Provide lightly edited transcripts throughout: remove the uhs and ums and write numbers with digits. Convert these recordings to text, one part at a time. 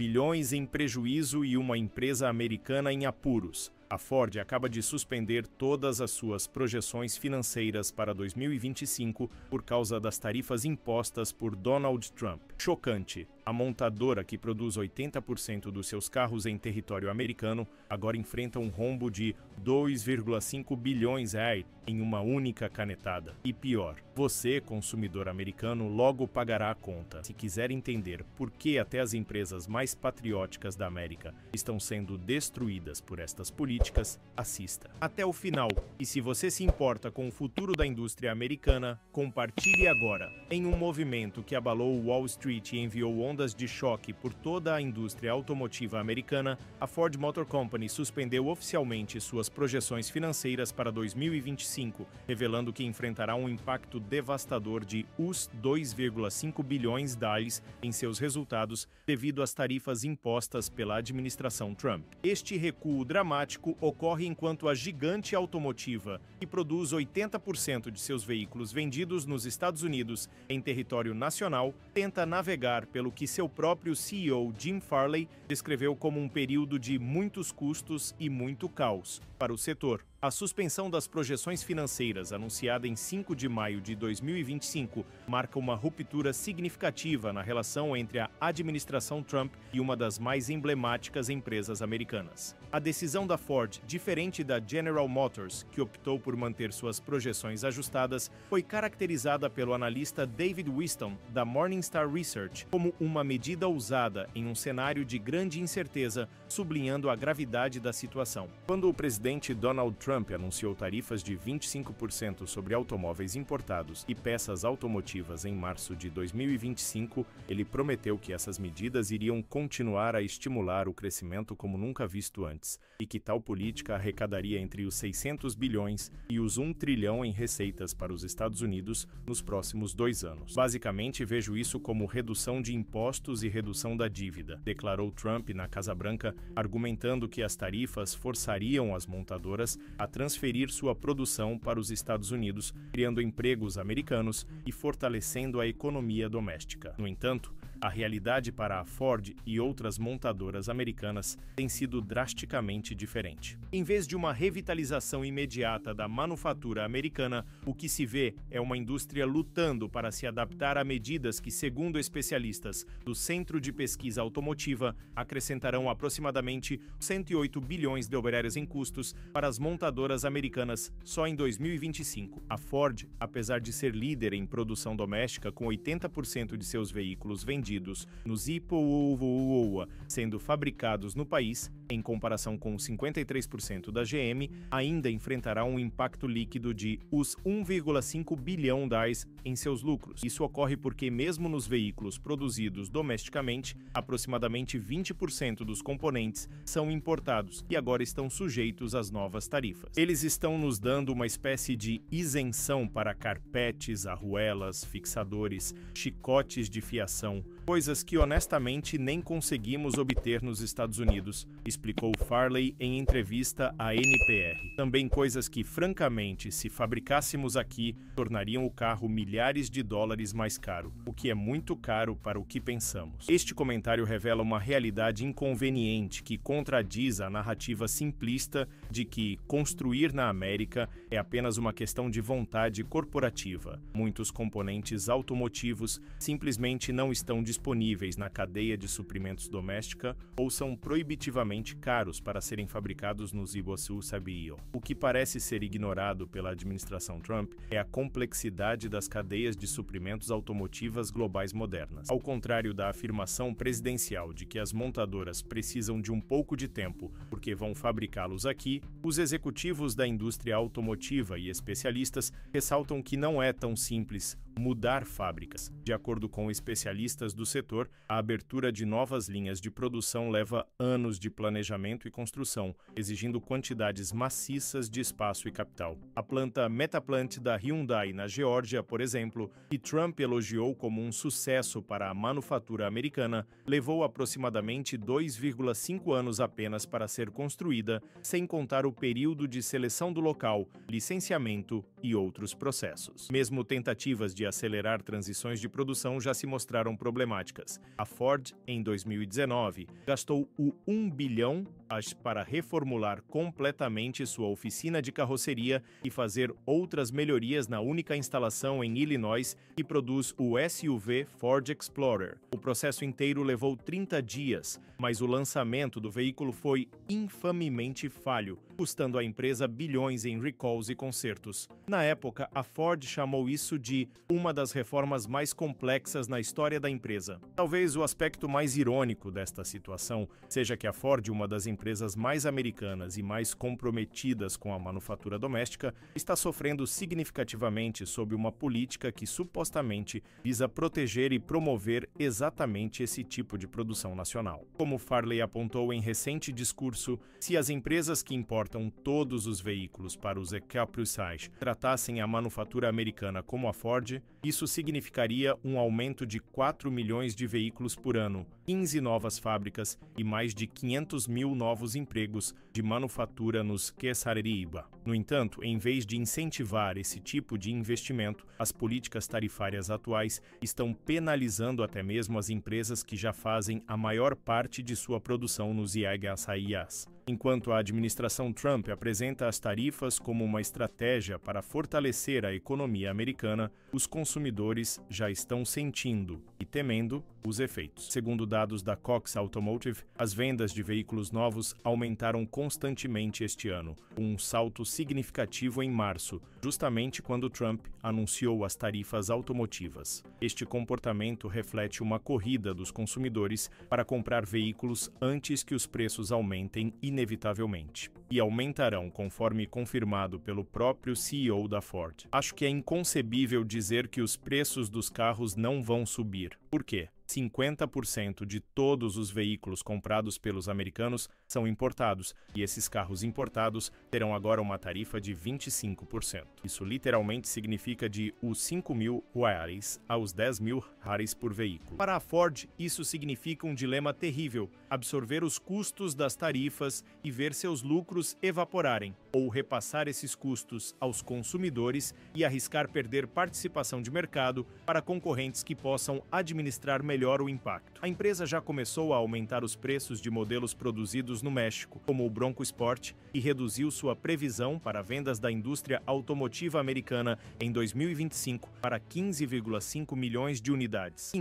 bilhões em prejuízo e uma empresa americana em apuros. A Ford acaba de suspender todas as suas projeções financeiras para 2025 por causa das tarifas impostas por Donald Trump. Chocante! A montadora, que produz 80% dos seus carros em território americano, agora enfrenta um rombo de 2,5 bilhões em uma única canetada. E pior, você, consumidor americano, logo pagará a conta. Se quiser entender por que até as empresas mais patrióticas da América estão sendo destruídas por estas políticas, assista até o final. E se você se importa com o futuro da indústria americana, compartilhe agora. Em um movimento que abalou Wall Street e enviou ondas de choque por toda a indústria automotiva americana, a Ford Motor Company suspendeu oficialmente suas projeções financeiras para 2025, revelando que enfrentará um impacto devastador de US 2,5 bilhões em seus resultados devido às tarifas impostas pela administração Trump. Este recuo dramático ocorre enquanto a gigante automotiva, que produz 80% de seus veículos vendidos nos Estados Unidos em território nacional, tenta navegar pelo que seu próprio CEO Jim Farley descreveu como um período de muitos custos e muito caos para o setor. A suspensão das projeções financeiras, anunciada em 5 de maio de 2025, marca uma ruptura significativa na relação entre a administração Trump e uma das mais emblemáticas empresas americanas. A decisão da Ford, diferente da General Motors, que optou por manter suas projeções ajustadas, foi caracterizada pelo analista David Whiston, da Morningstar Research, como uma medida ousada em um cenário de grande incerteza, sublinhando a gravidade da situação. Quando o presidente Donald Trump anunciou tarifas de 25% sobre automóveis importados e peças automotivas em março de 2025, ele prometeu que essas medidas iriam continuar a estimular o crescimento como nunca visto antes, e que tal política arrecadaria entre os 600 bilhões e os 1 trilhão em receitas para os Estados Unidos nos próximos 2 anos. Basicamente, vejo isso como redução de impostos e redução da dívida, declarou Trump na Casa Branca, argumentando que as tarifas forçariam as montadoras a transferir sua produção para os Estados Unidos, criando empregos americanos e fortalecendo a economia doméstica. No entanto, a realidade para a Ford e outras montadoras americanas tem sido drasticamente diferente. Em vez de uma revitalização imediata da manufatura americana, o que se vê é uma indústria lutando para se adaptar a medidas que, segundo especialistas do Centro de Pesquisa Automotiva, acrescentarão aproximadamente 108 bilhões de dólares em custos para as montadoras americanas só em 2025. A Ford, apesar de ser líder em produção doméstica com 80% de seus veículos vendidos nos IPO sendo fabricados no país, em comparação com 53% da GM, ainda enfrentará um impacto líquido de os 1,5 bilhão em seus lucros. Isso ocorre porque, mesmo nos veículos produzidos domesticamente, aproximadamente 20% dos componentes são importados e agora estão sujeitos às novas tarifas. Eles estão nos dando uma espécie de isenção para carpetes, arruelas, fixadores, chicotes de fiação, coisas que honestamente nem conseguimos obter nos Estados Unidos, explicou Farley em entrevista à NPR. Também coisas que, francamente, se fabricássemos aqui, tornariam o carro milhares de dólares mais caro, o que é muito caro para o que pensamos. Este comentário revela uma realidade inconveniente que contradiz a narrativa simplista de que construir na América é apenas uma questão de vontade corporativa. Muitos componentes automotivos simplesmente não estão disponíveis na cadeia de suprimentos doméstica ou são proibitivamente caros para serem fabricados nos Iguaçu Sabio. O que parece ser ignorado pela administração Trump é a complexidade das cadeias de suprimentos automotivas globais modernas. Ao contrário da afirmação presidencial de que as montadoras precisam de um pouco de tempo porque vão fabricá-los aqui, os executivos da indústria automotiva e especialistas ressaltam que não é tão simples mudar fábricas. De acordo com especialistas do setor, a abertura de novas linhas de produção leva anos de planejamento e construção, exigindo quantidades maciças de espaço e capital. A planta Metaplant da Hyundai na Geórgia, por exemplo, que Trump elogiou como um sucesso para a manufatura americana, levou aproximadamente 2,5 anos apenas para ser construída, sem contar o período de seleção do local, licenciamento e outros processos. Mesmo tentativas de de acelerar transições de produção já se mostraram problemáticas. A Ford, em 2019, gastou o 1 bilhão para reformular completamente sua oficina de carroceria e fazer outras melhorias na única instalação em Illinois que produz o SUV Ford Explorer. O processo inteiro levou 30 dias, mas o lançamento do veículo foi infamemente falho, custando à empresa bilhões em recalls e consertos. Na época, a Ford chamou isso de uma das reformas mais complexas na história da empresa. Talvez o aspecto mais irônico desta situação seja que a Ford, uma das empresas mais americanas e mais comprometidas com a manufatura doméstica, está sofrendo significativamente sob uma política que supostamente visa proteger e promover exatamente esse tipo de produção nacional. Como Farley apontou em recente discurso, se as empresas que importam todos os veículos para os Ecopurisage tratassem a manufatura americana como a Ford, isso significaria um aumento de 4 milhões de veículos por ano, 15 novas fábricas e mais de 500 mil novos empregos de manufatura nos Quesareriba. No entanto, em vez de incentivar esse tipo de investimento, as políticas tarifárias atuais estão penalizando até mesmo as empresas que já fazem a maior parte de sua produção nos IHSAIAs. Enquanto a administração Trump apresenta as tarifas como uma estratégia para fortalecer a economia americana, os consumidores já estão sentindo e temendo os efeitos. Segundo dados da Cox Automotive, as vendas de veículos novos aumentaram constantemente este ano, com um salto significativo em março, justamente quando Trump anunciou as tarifas automotivas. Este comportamento reflete uma corrida dos consumidores para comprar veículos antes que os preços aumentem inevitavelmente. E aumentarão, conforme confirmado pelo próprio CEO da Ford. Acho que é inconcebível dizer que os preços dos carros não vão subir. Por quê? 50% de todos os veículos comprados pelos americanos são importados, e esses carros importados terão agora uma tarifa de 25%. Isso literalmente significa de os 5.000 reais aos 10.000 reais por veículo. Para a Ford, isso significa um dilema terrível: absorver os custos das tarifas e ver seus lucros evaporarem, ou repassar esses custos aos consumidores e arriscar perder participação de mercado para concorrentes que possam administrar melhor o impacto. A empresa já começou a aumentar os preços de modelos produzidos no México, como o Bronco Sport, e reduziu sua previsão para vendas da indústria automotiva americana em 2025 para 15,5 milhões de unidades,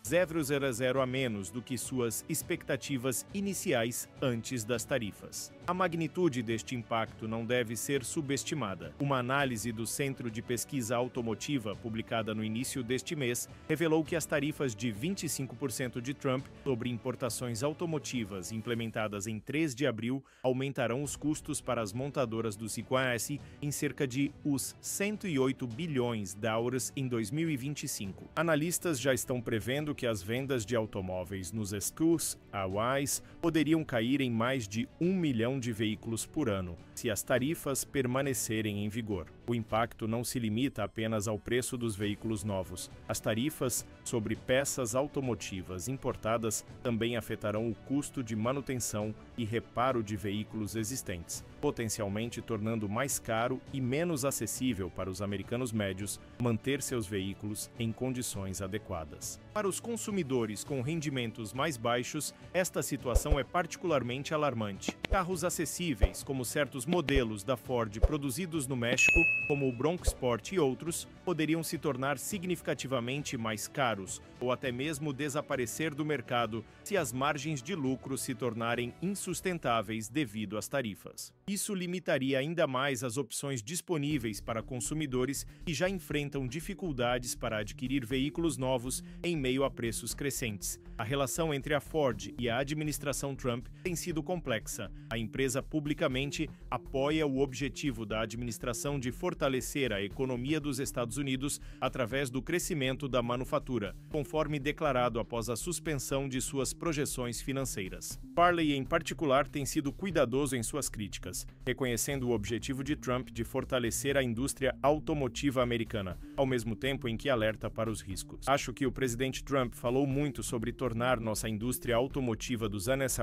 0,00 a menos do que suas expectativas iniciais antes das tarifas. A magnitude deste impacto não deve ser subestimada. Uma análise do Centro de Pesquisa Automotiva, publicada no início deste mês, revelou que as tarifas de 25% de Trump sobre importações automotivas implementadas em 3 de abril aumentarão os custos para as montadoras do CIQS em cerca de os 108 bilhões de dólares em 2025. Analistas já estão prevendo que as vendas de automóveis nos SKUs atuais poderiam cair em mais de 1 milhão de veículos por ano, se as tarifas permanecerem em vigor. O impacto não se limita apenas ao preço dos veículos novos. As tarifas sobre peças automotivas importadas também afetarão o custo de manutenção e reparo de veículos existentes, potencialmente tornando mais caro e menos acessível para os americanos médios manter seus veículos em condições adequadas. Para os consumidores com rendimentos mais baixos, esta situação é particularmente alarmante. Carros acessíveis, como certos modelos da Ford produzidos no México, como o Bronco Sport e outros, poderiam se tornar significativamente mais caros ou até mesmo desaparecer do mercado se as margens de lucro se tornarem insustentáveis devido às tarifas. Isso limitaria ainda mais as opções disponíveis para consumidores que já enfrentam dificuldades para adquirir veículos novos em meio a preços crescentes. A relação entre a Ford e a administração Trump tem sido complexa. A empresa publicamente apoia o objetivo da administração de fortalecer a economia dos Estados Unidos através do crescimento da manufatura, conforme declarado após a suspensão de suas projeções financeiras. Farley, em particular, tem sido cuidadoso em suas críticas, reconhecendo o objetivo de Trump de fortalecer a indústria automotiva americana, ao mesmo tempo em que alerta para os riscos. Acho que o presidente Trump falou muito sobre tornar nossa indústria automotiva dos anos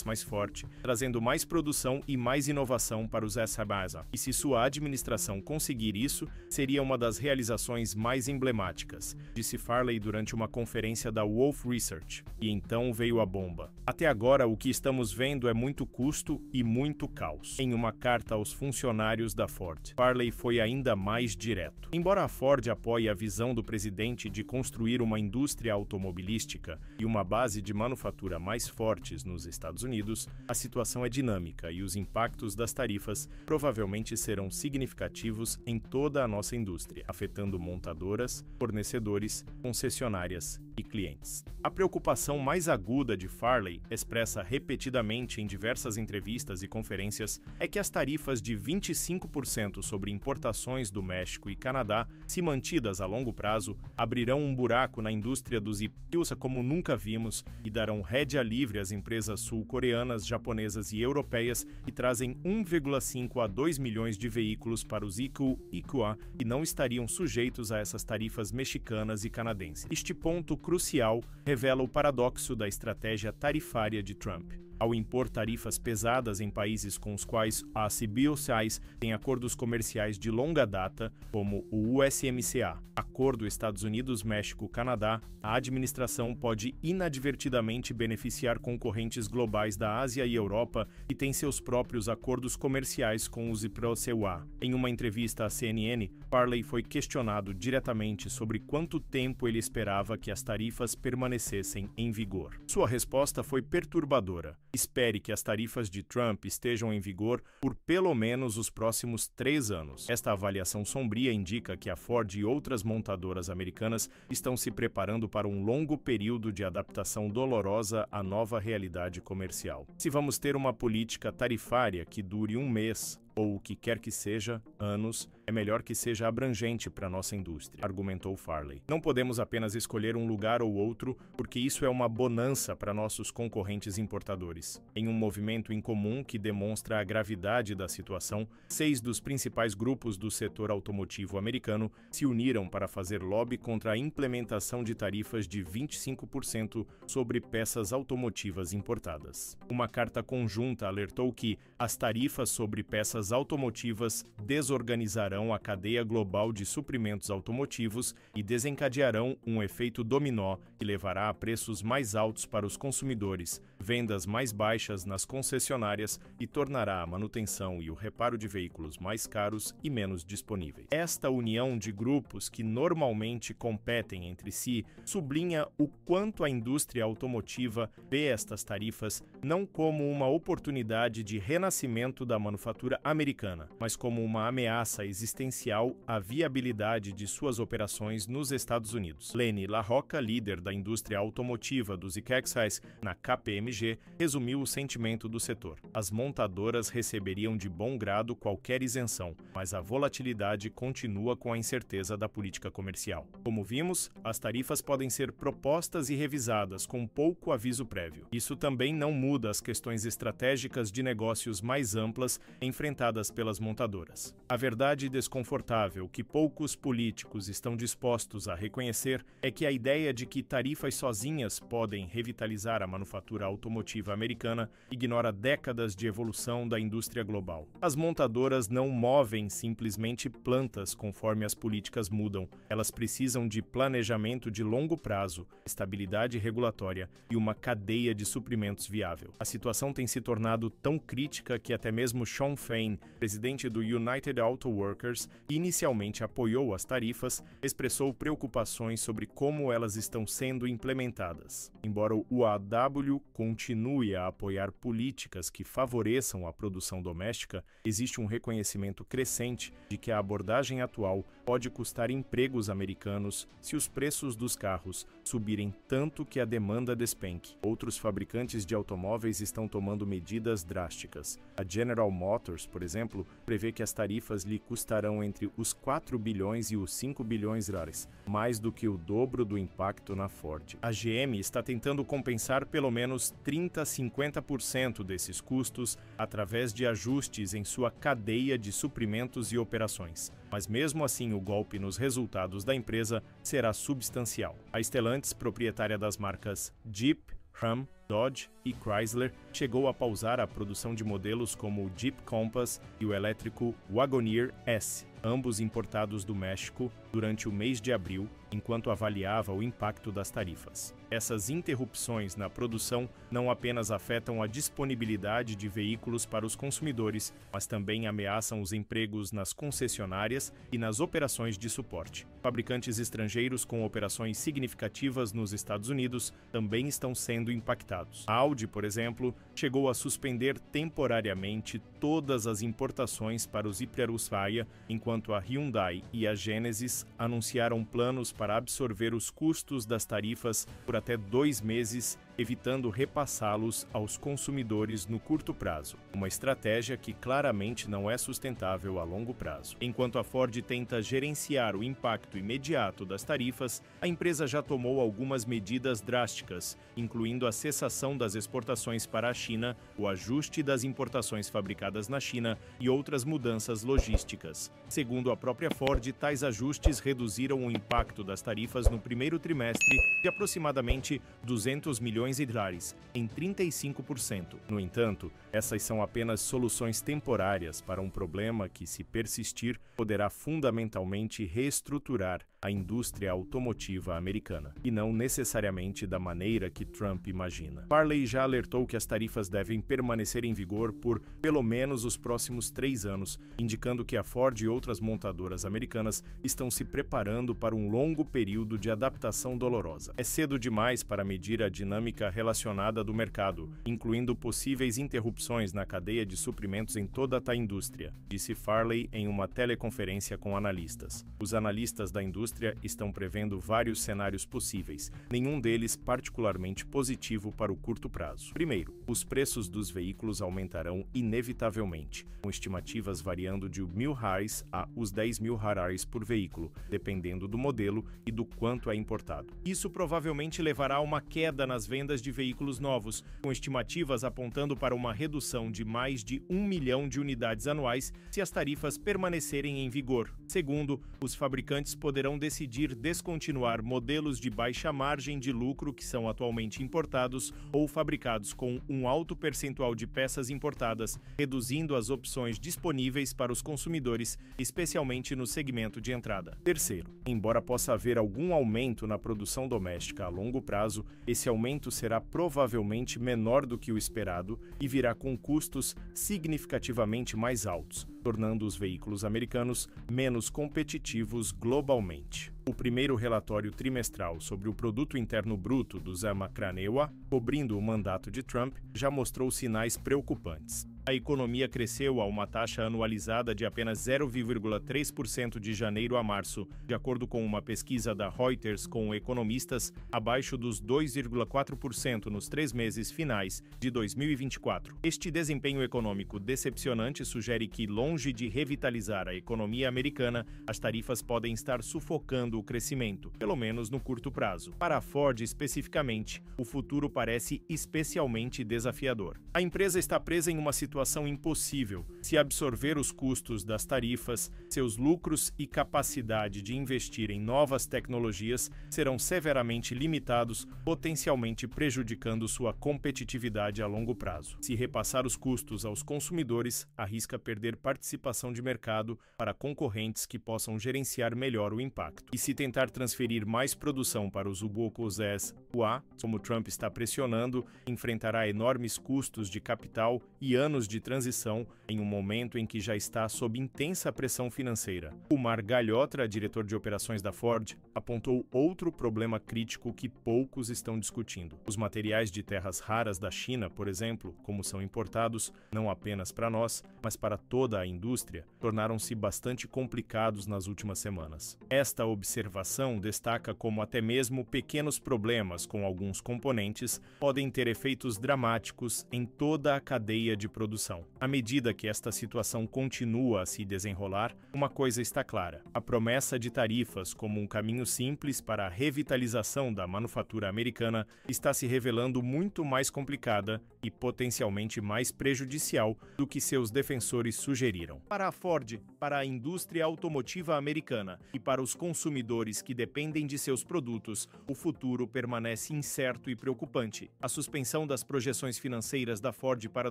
mais forte, trazendo mais produção e mais inovação para os SMEs. E se sua administração conseguir isso, seria uma das realizações mais emblemáticas, disse Farley durante uma conferência da Wolf Research. E então veio a bomba. Até agora, o que estamos vendo é muito custo e muito caos. Em uma carta aos funcionários da Ford, Farley foi ainda mais direto. Embora a Ford apoie a visão do presidente de construir uma indústria automobilística e uma base de manufatura mais fortes nos Estados Unidos, a situação é dinâmica e os impactos das tarifas provavelmente serão significativos em toda a nossa indústria, afetando montadoras, fornecedores, concessionárias e clientes. A preocupação mais aguda de Farley, expressa repetidamente em diversas entrevistas e conferências, é que as tarifas de 25% sobre importações do México e Canadá, se mantidas a longo prazo, abrirão um buraco na indústria dos EVs como nunca vimos e darão rédea livre às empresas sul-coreanas, japonesas e europeias que trazem 1,5 a 2 milhões de veículos para os EQ e EQA e não estariam sujeitos a essas tarifas mexicanas e canadenses. Este ponto crucial revela o paradoxo da estratégia tarifária de Trump. Ao impor tarifas pesadas em países com os quais a CBOCs tem acordos comerciais de longa data, como o USMCA, Acordo Estados Unidos-México-Canadá, a administração pode inadvertidamente beneficiar concorrentes globais da Ásia e Europa que têm seus próprios acordos comerciais com os IPROCEUA. Em uma entrevista à CNN, Farley foi questionado diretamente sobre quanto tempo ele esperava que as tarifas permanecessem em vigor. Sua resposta foi perturbadora. Espere que as tarifas de Trump estejam em vigor por pelo menos os próximos 3 anos. Esta avaliação sombria indica que a Ford e outras montadoras americanas estão se preparando para um longo período de adaptação dolorosa à nova realidade comercial. Se vamos ter uma política tarifária que dure 1 mês, ou o que quer que seja, anos, é melhor que seja abrangente para nossa indústria, argumentou Farley. Não podemos apenas escolher um lugar ou outro, porque isso é uma bonança para nossos concorrentes importadores. Em um movimento incomum que demonstra a gravidade da situação, 6 dos principais grupos do setor automotivo americano se uniram para fazer lobby contra a implementação de tarifas de 25% sobre peças automotivas importadas. Uma carta conjunta alertou que as tarifas sobre peças automotivas desorganizarão a cadeia global de suprimentos automotivos e desencadearão um efeito dominó que levará a preços mais altos para os consumidores, vendas mais baixas nas concessionárias e tornará a manutenção e o reparo de veículos mais caros e menos disponíveis. Esta união de grupos que normalmente competem entre si sublinha o quanto a indústria automotiva vê estas tarifas não como uma oportunidade de renascimento da manufatura americana, mas como uma ameaça existencial à viabilidade de suas operações nos Estados Unidos. Lenny LaRocca, líder da indústria automotiva dos IKEXs na KPMG, resumiu o sentimento do setor. As montadoras receberiam de bom grado qualquer isenção, mas a volatilidade continua com a incerteza da política comercial. Como vimos, as tarifas podem ser propostas e revisadas com pouco aviso prévio. Isso também não muda as questões estratégicas de negócios mais amplas enfrentadas pelas montadoras. A verdade desconfortável que poucos políticos estão dispostos a reconhecer é que a ideia de que tarifas sozinhas podem revitalizar a manufatura automotiva americana ignora décadas de evolução da indústria global. As montadoras não movem simplesmente plantas conforme as políticas mudam. Elas precisam de planejamento de longo prazo, estabilidade regulatória e uma cadeia de suprimentos viável. A situação tem se tornado tão crítica que até mesmo Shawn Fain, presidente do United Auto Workers, que inicialmente apoiou as tarifas, expressou preocupações sobre como elas estão sendo implementadas. Embora o UAW continue a apoiar políticas que favoreçam a produção doméstica, existe um reconhecimento crescente de que a abordagem atual pode custar empregos americanos se os preços dos carros subirem tanto que a demanda despenque. Outros fabricantes de automóveis estão tomando medidas drásticas. A General Motors, por exemplo, prevê que as tarifas lhe custarão estarão entre os 4 bilhões e os 5 bilhões de dólares, mais do que o dobro do impacto na Ford. A GM está tentando compensar pelo menos 30 a 50% desses custos através de ajustes em sua cadeia de suprimentos e operações. Mas mesmo assim, o golpe nos resultados da empresa será substancial. A Stellantis, proprietária das marcas Jeep, Ram, Dodge e Chrysler, chegou a pausar a produção de modelos como o Jeep Compass e o elétrico Wagoneer S, ambos importados do México, durante o mês de abril, enquanto avaliava o impacto das tarifas. Essas interrupções na produção não apenas afetam a disponibilidade de veículos para os consumidores, mas também ameaçam os empregos nas concessionárias e nas operações de suporte. Fabricantes estrangeiros com operações significativas nos Estados Unidos também estão sendo impactados. A Audi, por exemplo, chegou a suspender temporariamente todas as importações para os Iperusfaia, enquanto a Hyundai e a Genesis anunciaram planos para absorver os custos das tarifas por até 2 meses, evitando repassá-los aos consumidores no curto prazo, uma estratégia que claramente não é sustentável a longo prazo. Enquanto a Ford tenta gerenciar o impacto imediato das tarifas, a empresa já tomou algumas medidas drásticas, incluindo a cessação das exportações para a China, o ajuste das importações fabricadas na China e outras mudanças logísticas. Segundo a própria Ford, tais ajustes reduziram o impacto das tarifas no primeiro trimestre de aproximadamente 200 milhões de dólares, em 35%. No entanto, essas são apenas soluções temporárias para um problema que, se persistir, poderá fundamentalmente reestruturar a indústria automotiva americana, e não necessariamente da maneira que Trump imagina. Farley já alertou que as tarifas devem permanecer em vigor por pelo menos os próximos 3 anos, indicando que a Ford e outras montadoras americanas estão se preparando para um longo período de adaptação dolorosa. É cedo demais para medir a dinâmica relacionada do mercado, incluindo possíveis interrupções na cadeia de suprimentos em toda a indústria, disse Farley em uma teleconferência com analistas. Os analistas da indústria estão prevendo vários cenários possíveis, nenhum deles particularmente positivo para o curto prazo. Primeiro, os preços dos veículos aumentarão inevitavelmente, com estimativas variando de $1.000 a os $10.000 por veículo, dependendo do modelo e do quanto é importado. Isso provavelmente levará a uma queda nas vendas de veículos novos, com estimativas apontando para uma redução de mais de 1 milhão de unidades anuais se as tarifas permanecerem em vigor. Segundo, os fabricantes poderão decidir descontinuar modelos de baixa margem de lucro que são atualmente importados ou fabricados com um alto percentual de peças importadas, reduzindo as opções disponíveis para os consumidores, especialmente no segmento de entrada. Terceiro, embora possa haver algum aumento na produção doméstica a longo prazo, esse aumento será provavelmente menor do que o esperado e virá com custos significativamente mais altos, tornando os veículos americanos menos competitivos globalmente. O primeiro relatório trimestral sobre o Produto Interno Bruto do Zamacranewa, cobrindo o mandato de Trump, já mostrou sinais preocupantes. A economia cresceu a uma taxa anualizada de apenas 0,3% de janeiro a março, de acordo com uma pesquisa da Reuters com economistas, abaixo dos 2,4% nos 3 meses finais de 2024. Este desempenho econômico decepcionante sugere que, longe de revitalizar a economia americana, as tarifas podem estar sufocando o crescimento, pelo menos no curto prazo. Para a Ford especificamente, o futuro parece especialmente desafiador. A empresa está presa em uma situação impossível. Se absorver os custos das tarifas, seus lucros e capacidade de investir em novas tecnologias serão severamente limitados, potencialmente prejudicando sua competitividade a longo prazo. Se repassar os custos aos consumidores, arrisca perder participação de mercado para concorrentes que possam gerenciar melhor o impacto. E se tentar transferir mais produção para os Ubocos S.U.A., como Trump está pressionando, enfrentará enormes custos de capital e anos de transição em um momento em que já está sob intensa pressão financeira. O Mar Galhotra, diretor de operações da Ford, apontou outro problema crítico que poucos estão discutindo. Os materiais de terras raras da China, por exemplo, como são importados, não apenas para nós, mas para toda a indústria, tornaram-se bastante complicados nas últimas semanas. Esta observação destaca como até mesmo pequenos problemas com alguns componentes podem ter efeitos dramáticos em toda a cadeia de produção. produção. À medida que esta situação continua a se desenrolar, uma coisa está clara: a promessa de tarifas como um caminho simples para a revitalização da manufatura americana está se revelando muito mais complicada e potencialmente mais prejudicial do que seus defensores sugeriram. Para a Ford, para a indústria automotiva americana e para os consumidores que dependem de seus produtos, o futuro permanece incerto e preocupante. A suspensão das projeções financeiras da Ford para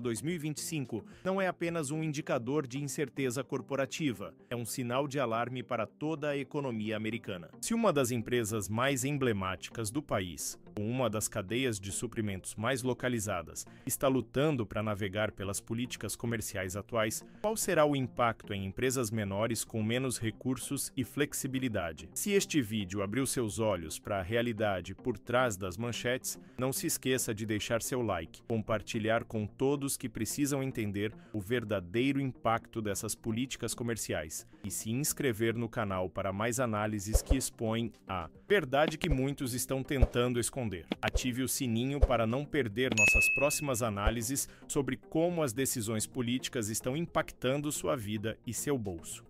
2025 não é apenas um indicador de incerteza corporativa, é um sinal de alarme para toda a economia americana. Se uma das empresas mais emblemáticas do país, ou uma das cadeias de suprimentos mais localizadas, está lutando para navegar pelas políticas comerciais atuais, qual será o impacto em empresas menores com menos recursos e flexibilidade? Se este vídeo abriu seus olhos para a realidade por trás das manchetes, não se esqueça de deixar seu like, compartilhar com todos que precisam entender o verdadeiro impacto dessas políticas comerciais e se inscrever no canal para mais análises que expõem a verdade que muitos estão tentando esconder. Ative o sininho para não perder nossas próximas análises sobre como as decisões políticas estão impactando sua vida e seu bolso.